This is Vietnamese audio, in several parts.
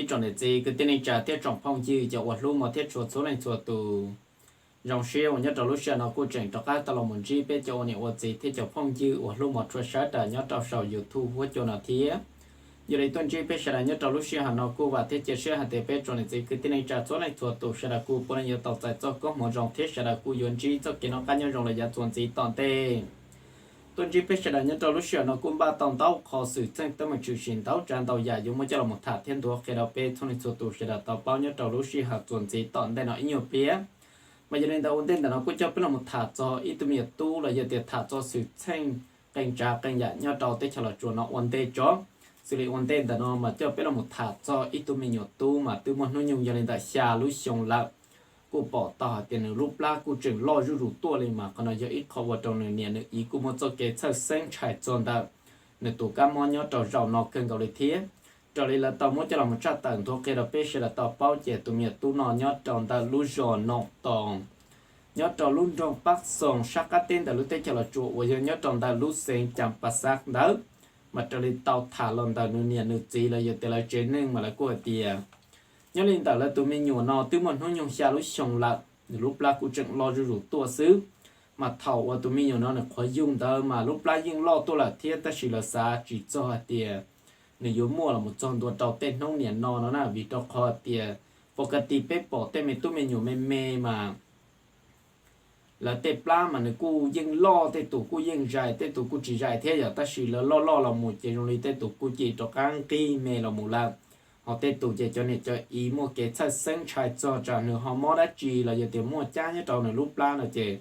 ít tròn để gì cái tên này trả tiết trọng phong dư cho vật luôn mà tiết chuột số này chuột tù dòng xe của nhất trò lúc xe nó cố trình cho các tàu lòng muốn chi biết cho này vật gì tiết trọng phong dư vật luôn mà chuột sát đã nhất trò sầu YouTube với cho nó thiế giờ đây tuần chi biết sẽ là nhất trò lúc xe hàng nó cố và tiết chế xe hàng tế biết tròn để gì cái tên này trả số này chuột tù sẽ là cố bốn này tàu tại cho có một dòng thiết sẽ là cố yuan chi cho cái nó cá nhân dòng là giá chuột gì toàn tê tuần chỉ biết sẽ là những trò lúc xưa nó cũng ba tàu tàu khó xử chân tâm mà chịu xin tàu tràn tàu dài dùng mới cho là một thả thiên đua khi đầu pe thôn số tụ sẽ là tàu bao nhiêu trò lúc xưa hạt tuần chỉ tận đây nó nhiều phía mà giờ nên tàu ổn định là nó cũng cho biết là một thả cho ít tụi mình tu là giờ tiền thả cho sự chân cảnh trả cảnh giả nhau trò tết cho là chuột nó ổn định cho xử lý ổn định là nó mà cho biết là một thả cho ít tụi mình tu mà từ một nó dùng giờ nên tại xa lúc xong là cô bỏ tỏ tiền lúc la cô chừng lo rủ tua lên mà còn nói giờ ít khó vào trong này nè nữa ý cô muốn cho cái thật sinh chạy tròn đạo nữa tụ cá món nhớ trò rau nó cần cầu để thiết trò này là tao muốn cho làm một trà tận thuộc cái đó bây giờ là tao bao trẻ tụi mình tụ nó nhớ tròn ta lú giò nọ tòng nhớ tròn lú trong bắc sòng sắc cá tên ta lú tết cho là chuột và giờ nhớ tròn ta lú sen chạm bát sắc đó mà trò này tao thả lần ta nữa nè nữa gì là giờ tiền là trên nên mà là cô tiền nhớ lên tàu là tụi mình nhổ nó từ một hôm nhung xa lúc xong là lúc lá cũng chẳng lo rủ tua xứ mà thầu và tụi mình nhổ nó là khó dùng đâu mà lúc lá nhưng lo tôi là thiết ta chỉ là xa chỉ cho tiền nếu yếu mua là một trongตัวtàu tên nông niên nó là vì tàu khó tiềnปกติเป๊ะปอเต้ไม่ตู้ไม่อยู่ไม่เมมาแล้วเตปลามันกูยังล่อเตตัวกูยังใจเตตัวกูจีใจเท่าอย่างแต่สิแล้วล่อเราหมดเจรงเลยเตตัวกูจีตัวกลางกีเมเราหมดแล้วhọ tết tụ chế cho nên cho ý mua cái chất sinh trái cho nữa họ mua đã chỉ là giờ tiền mua cha như trâu này lúc la là chế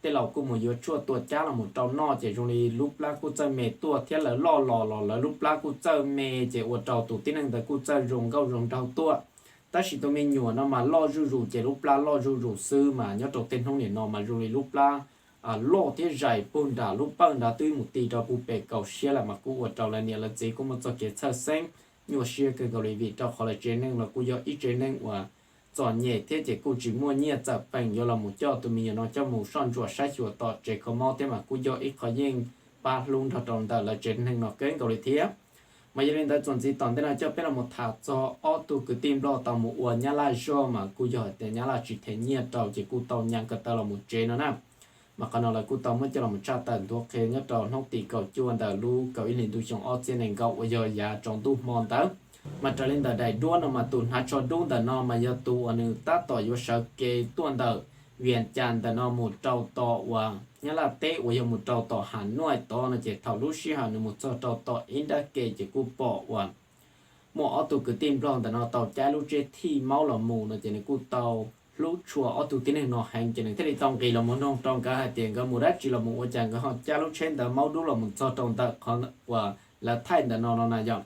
tết lẩu cũng một yếu chua tuột cha là một trâu no chế trong này lúc la cũng chơi mè tuột thế là lò là lúc la cũng chơi mè chế ở trâu tụ tin rằng là cũng chơi rồng câu rồng trâu tuột ta chỉ tụi mình nhủ nó mà lo rủ chế lúc la lo rủ sư mà nhớ trâu tên không để nó mà rồi lúc la lo thế dài bún đà lúc bún đà tươi một tí cho bù bể cầu xe là mà cũng ở trâu là nhiều là chế cũng một cho cái chất sinh nhiều xe cái gọi vì cho họ là chế năng là cũng do ít chế năng và chọn nhẹ thế chỉ cũng chỉ mua nhẹ tập bằng do là một cho tụi mình nó cho một son chuột sai chuột tọt chế có mau thế mà cũng do ít khó nhưng ba luôn thật tròn ta là chế năng nó cái gọi thế mà giờ nên ta chọn gì tận thế là cho biết là một thả cho auto cứ tìm lo tàu một uẩn nhá là do mà cũng do thế nhá là chỉ thế nhẹ tàu chỉ cũng tàu nhang cái tàu là một chế nó nè mà còn là cũng tàu mới cho là một tra tận thuộc khi nhớ tàu không tỷ cầu chuồn tàu lu cầu in hình tu trong auto trên nền cầu bây giờ giá trong tu mòn tàu mà trở lên tờ đại đua nó mà tụi hai cho đúng tờ nó mà giờ tụi anh ta tỏ vô sợ kê tuần tờ viện tràn tờ nó một trâu tọ và nhớ là tết và một trâu tọ hẳn nuôi to nó chỉ thầu lúc xí hẳn một trâu tọ in đã kê chỉ cú bỏ và một ở tụi cứ tìmron tờ nó tàu trái lúc chết thi máu là mù nó chỉ là cú tàu lúc chùa ở tụi cái này nó hành chỉ là thế thì trong kỳ là một nông trong cả hai tiền cái một đất chỉ là một chàng cái họ trái lúc trên tờ máu đúng là một trâu tờ còn và là thay tờ nó này dòng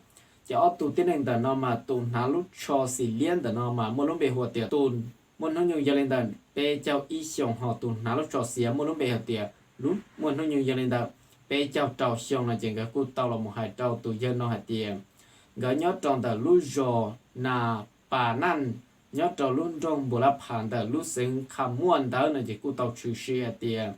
cho tụ tiên hình tờ nó mà tụ há lúc cho xì liên tờ nó mà muốn lúc bề hồ tiệt tụ muốn nó nhiều giờ lên tờ bề cháu ý xong họ tụ há lúc cho xì muốn lúc bề hồ tiệt lúc muốn nó nhiều giờ lên tờ bề cháu trâu xong là chuyện cái cú tàu là một hai trâu tụ dân nó hai tiệt gỡ nhớ trong tờ lúc rò na bà năn nhớ trong lúc trong bồ lạp hàn tờ lúc sinh khám muôn tờ là chỉ cú tàu trừ xì hai tiệt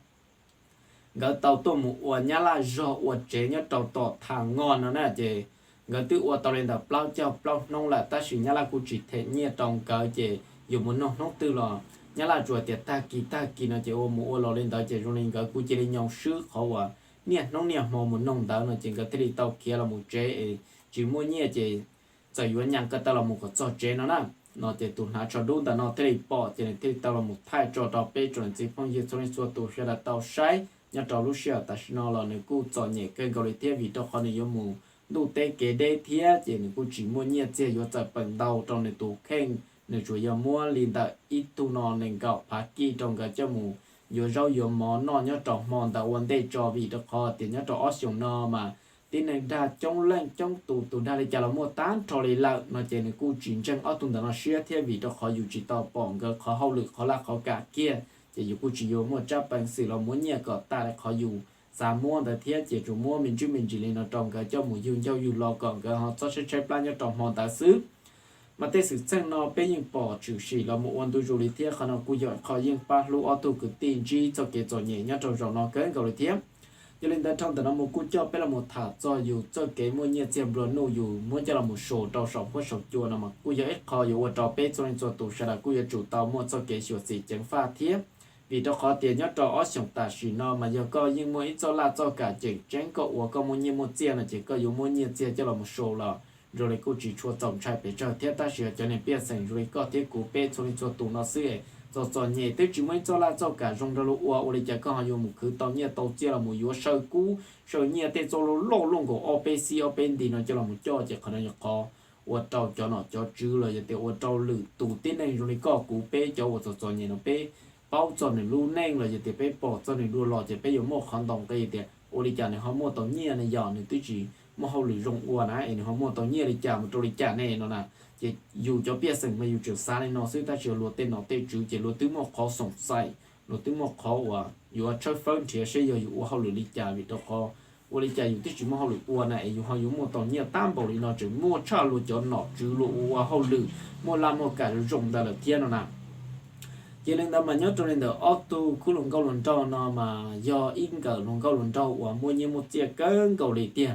gỡ tàu tụ một uẩn nhá là rò uẩn chế nhớ tàu tọ thang ngon nó nè chị người tự qua tàu lên đập plau cho plau nông là ta chỉ nhá là cụ chỉ thể nhẹ trong cỡ chỉ dùng muốn nông tư lò nhá là chuột tiệt ta kỳ nó chỉ ôm mua lò lên tàu chỉ rồi lên cỡ cụ chỉ lên nhau sứ khó à nhẹ nông nhẹ mò muốn nông tàu nó chỉ có thể đi tàu kia là một chế chỉ mua nhẹ chỉ chỉ yuan nhang cái tàu là một cái cho chế nó nè nó chỉ tụt hạ cho đúng tàu nó thể đi bỏ chỉ thể tàu là một thay cho tàu bê chuẩn chỉ phong nhiệt cho nên số tụt sẽ là tàu sai nhá tàu lúc xưa ta nó là nếu cụ cho nhẹ cái gọi là thế vì tàu khó này mù đủ tê kế đê thía chỉ nên cũng chỉ mua nhiệt chế vô tập bằng đầu trong này tủ khen nên chủ yếu mua liền tại ít tu nọ nên gạo phá kỳ trong cái cho mù vô rau vô món nọ nhớ trọ mòn tạo vấn đề cho vì được khó tiền nhớ trọ ớt dùng nọ mà tin này ra trong lên trong tủ ra để cho là mua tán cho lấy lại nó chỉ nên cũng chỉ chân ớt tụng nó xia thế vì được khó dù chỉ tao bỏ cái khó hậu lực khó là khó cả kia chỉ dù cũng chỉ vô mua chấp bằng sự là muốn nhiệt cọ ta lại khó dù giá mua tại thiết chỉ chủ mua mình chỉ lên nó trồng cái cho mùi dương cho dù lo còn cái họ cho sẽ plan cho trồng mòn ta xứ mà thế sự chân nó bên những bỏ trừ xì là một quan tu du lịch thiết họ nó cúi dọn khó yên pa lu ô tô cứ tiền chi cho cái cho nhẹ nhá trồng nó cái gọi là thiết cho nên ta trong tờ nó một cú cho bé là một thả cho dù cho cái mua nhiệt xem rồi nô dù muốn cho là một sổ trâu sọc có sọc chua nào mà cú giờ ít khó dù ở trâu bé cho nên cho tụ sẽ là cú giờ chủ tàu mua cho cái sửa xịt chẳng pha thiết vì đó khó tiền nhất cho ở sòng ta xì nó mà giờ có nhưng mua ít cho là cho cả chỉ tránh cậu và có mua nhiệt một tiền là chỉ có dùng mua nhiệt tiền cho là một sổ là rồi lại cú chỉ chua tổng trai bé cho thiết ta sửa cho nên bé thành rồi có thiết cú bé cho nên cho tụ nó xưa cho nhẹ tới chỉ mới cho là cho cả trong đó lúa ở đây chỉ có họ dùng một thứ tàu nhẹ tàu chia là một yếu sơ cũ sơ nhẹ tới cho lúa luôn của OPC OPN thì nó cho là một cho chỉ khả năng có ở tàu cho nó cho chữ là chỉ ở tàu lử tủ tên này rồi có cú bé cho cho nhẹ nó bé bao cho này luôn neng là chỉ bé bỏ cho này luôn lọ chỉ bé dùng một khăn đồng cái thì ở đây chỉ này họ mua tàu nhẹ này giòn này tới chỉ mà họ lử rong qua này họ mua tàu nhẹ này chả một trâu chả này nó là chỉ dù cho biết rằng mà dù chiều xa này nó sẽ ta chiều lúa tên nó tên chữ chỉ lúa tứ một khó sống sai lúa tứ một khó và dù ở chơi phơi thì sẽ giờ dù họ lúa đi chả vì đó khó lúa đi chả dù tí chữ mà họ lúa qua này dù họ dùng một tàu nhiều tam bảo đi nó chỉ mua cha lúa cho nó chữ lúa họ lúa mua làm một cái rồng ra là thiên nó nè cho nên đó mà nhớ cho nên đó auto khu lồng câu lồng trâu nó mà do in cờ lồng câu lồng trâu và mua như một chiếc cơn cầu đi tiền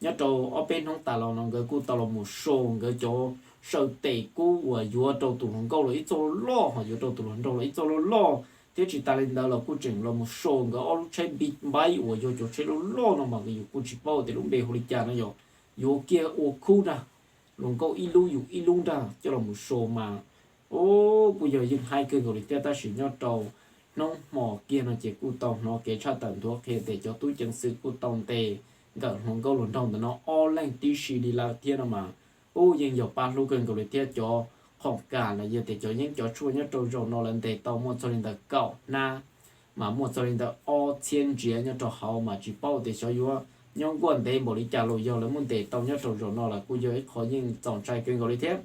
nhớ trâu ở bên không tao nó cái cu tao là một số cái chỗ sợ tệ cú và vừa đầu tụ hồng câu là ít cho lo hoặc vừa đầu tụ hồng câu là ít cho lo thế chỉ ta lên đó là cú chỉnh là một số cái ở trên bị bay và vừa chỗ trên lo nó mà cái cú chỉ bao thì lúc đây hồi cha nó rồi vừa kia ở khu ra hồng câu ilu ra cho là một số mà ô bây giờ dùng hai cái gọi là ta sử dụng trâu nó mỏ kia nó chỉ cú tông nó kể cho tận thuốc kia để cho túi chân sư cú tông tề gần hồng câu luận trong nó all lên tí xì đi là thiên mà ô nhưng giờ ba lúc gần gọi là cho học cả là giờ để cho những cho chua nhá trâu rồng nó lên để tàu một cho nên là cậu na mà một cho nên là all thiên chia nhá cho hậu mà chỉ bao để cho yếu nhóm quân để một đi trả lời giờ là muốn để tàu nhá trâu rồng nó là cú giờ khó nhưng chọn trai gần gọi là thế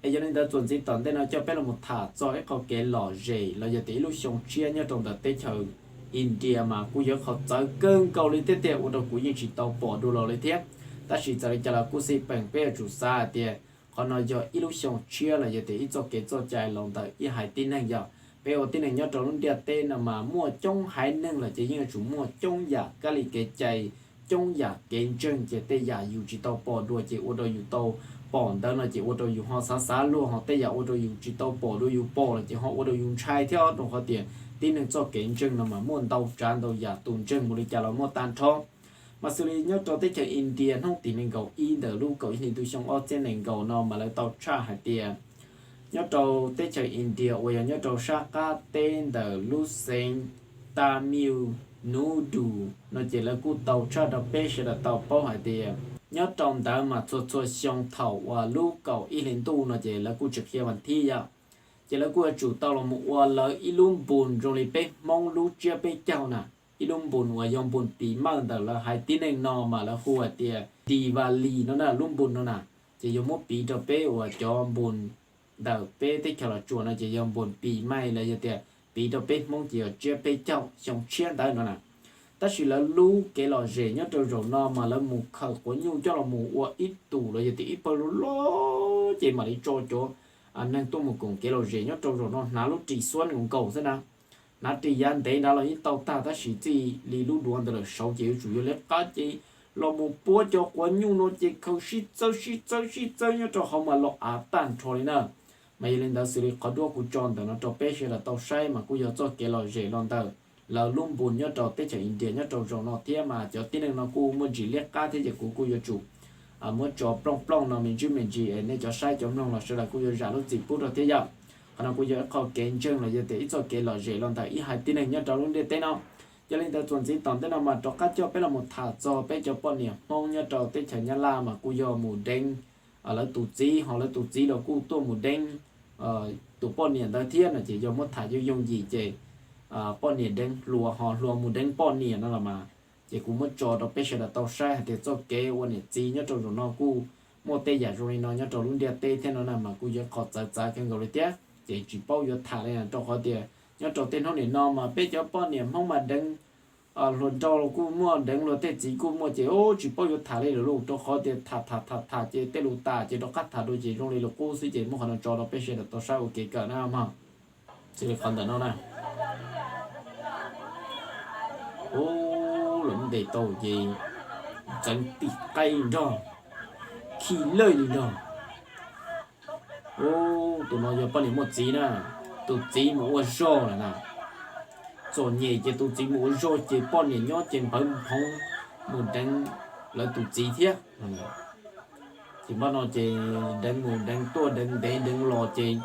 ấy cho nên ta chuẩn bị tận đây nó cho bé là một thả cho ấy có cái lò rể là giờ tí lúc xong chia nhá trong đợt tết chờ India mà cú giờ họ tới cơn cầu lên tết tiệt của đầu cú giờ chỉ tàu bỏ đô la lên thế ta chỉ cho là cú sĩ bằng bé chủ xa tiệt họ nói giờ ít lúc xong chia là giờ tí ít cho cái cho chạy lòng tới ít hải tin này giờ bé ở tin này nhớ trong lúc địa tên là mà mua trong hải năng là chỉ như chủ mua trong giả cái gì cái chạy trong giả cái chân chỉ tây giả dù chỉ tàu bỏ đuôi chỉ ở đâu dù tàu bỏ đó là chỉ ô tô dùng họ xả luôn họ tây giờ ô tô dùng chỉ tàu bỏ đôi dùng bỏ là chỉ họ ô tô dùng chai theo đồng họ tiền tin được cho kiện chân là mà muốn tàu tràn tàu giả tuần chân một đi chả là mua tan thọ mà xử lý nhớ cho tới chợ India không tìm nên cầu in được luôn cầu in tôi xong ở trên nền cầu nó mà lại tàu tra hạt tiền nhớ cho tới chợ India bây giờ nhớ cho Saka tên the Lucen Tamil Nudu nó chỉ là cú tàu tra đặc biệt là tàu bao hạt tiền nhớ trong đó mà cho xong thầu và lúc cầu y lên tu nó chỉ là cú trực hiện bản thi ya chỉ là cú chủ tàu là một và lợi y luôn buồn rồi lại bé mong lúc chia bé chào nè y luôn buồn và dòng buồn tí mang đó là hai tí này nó mà là khu ở tiề Diwali nó là luôn buồn nó nè chỉ dùng một tí cho bé và cho buồn đầu bé tích theo là chùa nó chỉ dùng buồn tí mai là như tiề tí cho bé mong chỉ ở chia bé chào xong chia tới nó nè ta chỉ là lu cái lò rể nhá trâu rồng nó mà là một khẩu của nhau cho là một quả ít tủ là gì ít bao lo chỉ mà đi cho anh nên tôi một cùng cái lò rể nhá trâu rồng nó ná lúc chỉ xuân cùng cầu thế nào ná chỉ gian đấy đó là ít tàu ta chỉ chỉ li lu đuông đó là sáu chỉ chủ yếu là cá chỉ là một bữa cho của nhau nó chỉ khẩu xí chơi nhá trâu không mà lọ tan thôi nè mày lên đó xử lý có đua của tròn đó nó cho bé là tàu say mà cũng giờ cho cái lò rể lon tàu là luôn buồn nhớ trò tết chạy India nhớ trò rồng nó thế mà cho tin nó cô muốn chỉ liếc cá thế thì cô yêu chủ muốn cho plong nó mình chỉ nên cho sai cho nó là sẽ là cô yêu giả lúc gì bút rồi thế giờ còn cô yêu khó kén chân là giờ để cho cái lò rể lon tại ít hai tin này nhớ trò luôn để tên nó cho nên ta chuẩn bị tận tên nào mà cho cá cho bé là một thả cho bé cho bọn niệm mong nhớ trò tết chạy nhớ la mà cô yêu mù đen ở là tụ chí hoặc là tụ chí là cô tô mù đen tụ bọn niệm đầu tiên là chỉ do một thả dùng gì chứ bọn niệm đen lùa họ lùa một đen bọn niệm nó là mà chỉ cũng mất cho đó bây giờ là tàu xe thì cho kế quan niệm gì nhớ trong nó cũng một tê giả rồi nó nhớ trong luôn địa tê thế nó là mà cũng giờ khó giải cái gọi là chỉ bao giờ thả lên cho họ tiền nhớ trong tên nó để nó mà bây giờ bọn niệm không mà đen luôn cho cũng mua đen luôn tê chỉ cũng mua chỉ chỉ bao giờ thả lên luôn cho họ tiền thả chỉ tê lụt ta chỉ đó cắt thả đôi chỉ trong này là cô sẽ chỉ mua khả năng cho đó bây giờ là tàu xe ok cả nào mà chỉ là phần đó này ô luận để tàu gì chẳng tì cây đó khi lời đi đó ô tụi nó giờ bao nhiêu một gì nè tụi chỉ một rô là nè rồi nhẹ chỉ tụi chỉ một rô chỉ bao nhiêu nhót chỉ bấm phong một đánh là tụi chỉ thiết chỉ bao nó chỉ đánh một đánh tua đánh để đánh lò chỉ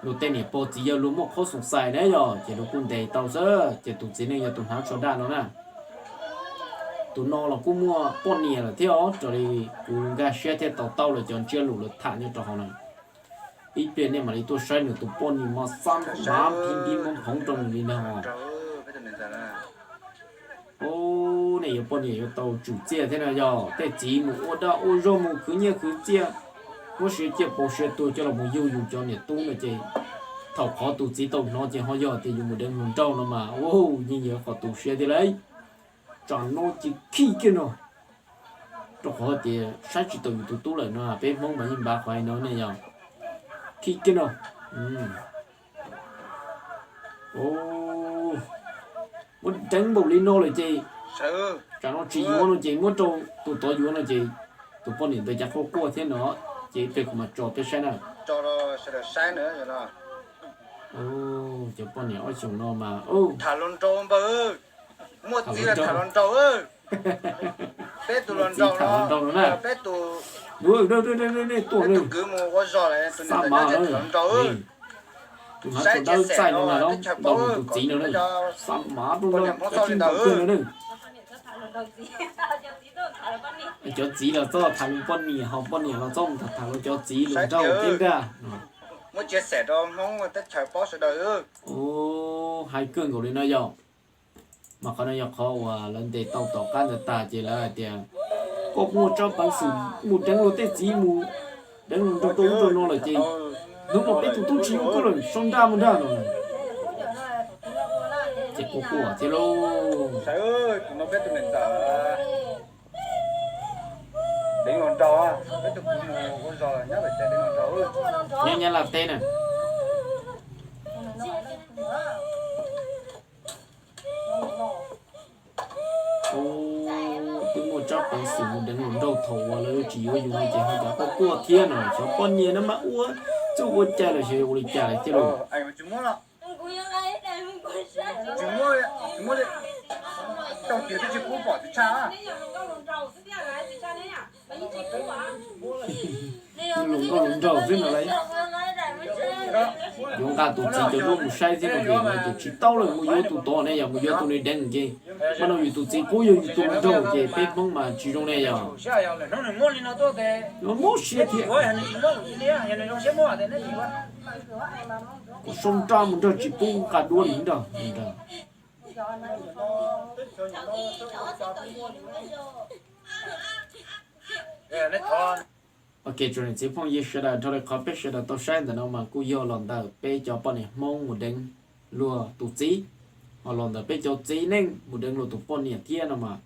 lúc tên này bao chỉ giờ lúc một khó sủng sai đấy rồi chỉ lúc cũng để tàu sơ chỉ tụi chỉ này giờ tụi hắn cho đa nó nè tụi nó là cũng mua bao nhiêu là theo rồi cũng ga xe theo tàu là chọn chưa lũ là thả như trò họ này ít tiền này mà đi tôi sai nữa tụi bao nhiêu mà xăm má pin mong không trong đi đâu ô này bao nhiêu tàu chủ chia thế nào giờ cái chỉ một đó ô rô một cứ như cứ chia có sự chia bộ sự tôi cho là một yêu dùng cho này tu là chị thầu khó tụi chỉ tàu nó chỉ họ giờ thì dùng một đêm hồn trâu nó mà ô như nhiều họ tụi xe thì lấy chọn nó chỉ khi kia nó cho họ thì sai chỉ tụi tu lại nó bé mong mà nhìn bà khoai nó này giờ khi kia nó ô muốn tránh bộ lino là chị cho nó chỉ muốn nó chỉ muốn trâu tụi tôi muốn là chị tụi con nhìn tôi chắc không qua thế nó chỉ việc mà trò cái xe nào cho nó sẽ được sai nữa rồi nó ô cho con nhỏ chồng nó mà ô thả lon trâu bơ một gì là thả lon trâu ơi bé tụi lon trâu nó bé tụi đuôi đâu tuổi này cứ mua có giò này tụi sao mà thả lon trâu ơi tụi nó còn đâu sai nữa là đâu đâu tụi chỉ nữa đây sao mà tụi nó cái phim đầu tiên nữa đây cho chỉ là cho thằng con mì học con mì nó trong thằng cho chỉ luôn đâu tiên cả muốn chia sẻ đó mong mà tất cả bao sự đời ơi ô hai cơn của nó giờ mà con nó khó và lần để tàu tàu can được ta chỉ là tiền có mua cho bằng sự một trắng lô tết chỉ mua đánh luôn cho tôi cho nó là gì lúc mà tết tôi chỉ có rồi xong ra một ra rồi chỉ có của thì lô trời ơi nó biết tụi mình giờ đánh con trâu á biết tụi mình con trâu là nhớ phải chơi đánh con trâu nhanh nhanh làm tên này tôi mua cho bằng sự một đánh luôn đầu thầu và lấy chỉ có dùng cái gì không có của thiên rồi cho con nhiều nó mà uống chú uống chè là chỉ uống chè là chứ đâu anh mà chúng mua là chúng mua đi đầu tiên thì chỉ cố bỏ thì cha lùng con lùng đầu thế nào đấy dùng cả tụi chỉ cho luôn một sai thế nào vậy mà chỉ tao là một yếu tụi to này giờ một yếu tụi này đen gì mà nó yếu tụi chỉ cố yếu tụi đầu gì biết mong mà chỉ trong này giờ nó mua xe thì có sông tra một đợt chỉ bung cả đua lính đâu ok cho nên chỉ phong yêu sẽ là thôi có biết sẽ là tôi sáng thì nó mà cứ yêu lần đầu bé cho bọn này mong một đêm lùa tụ chí họ lần đầu bé cho chí nên một đêm lùa tụ bọn này thiên nó mà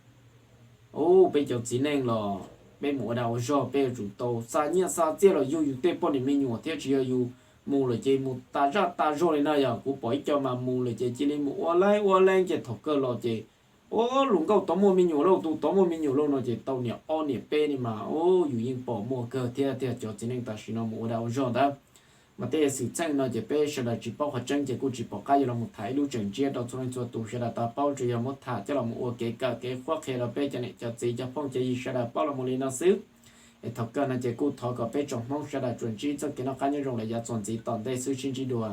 ô bé cho chí nên là bé mua đầu rồi bé chủ tàu xa nhẹ xa chia là yêu té bọn này mình nhổ té chỉ yêu mua là chỉ mua ta rồi này giờ cũng bỏ cho mà mua là chỉ nên mua online chỉ thọc cơ là chỉ ô lùng câu tóm mua mình nhiều lâu tụ tóm mua mình nhiều lâu nó chỉ tàu nhẹ on nhẹ pe này mà ô dù yên bỏ mua cơ theo cho chỉ nên ta chỉ nó mua đầu rồi đó mà thế sự chân nó chỉ pe sẽ là chỉ bao hoạt chân chỉ cũng chỉ bỏ cái là một thái lưu trình chia đầu cho nên cho tụ sẽ là ta bao chỉ là một thả cho là một cái cả cái khoác khe là pe cho này cho chỉ cho phong chỉ sẽ là bao là một liên nó xứ để thọc cơ nó chỉ cũng thọ cái pe trong mong sẽ là chuẩn chỉ cho cái nó cá nhân rồng lại giá chuẩn chỉ toàn đây sự chính chỉ đùa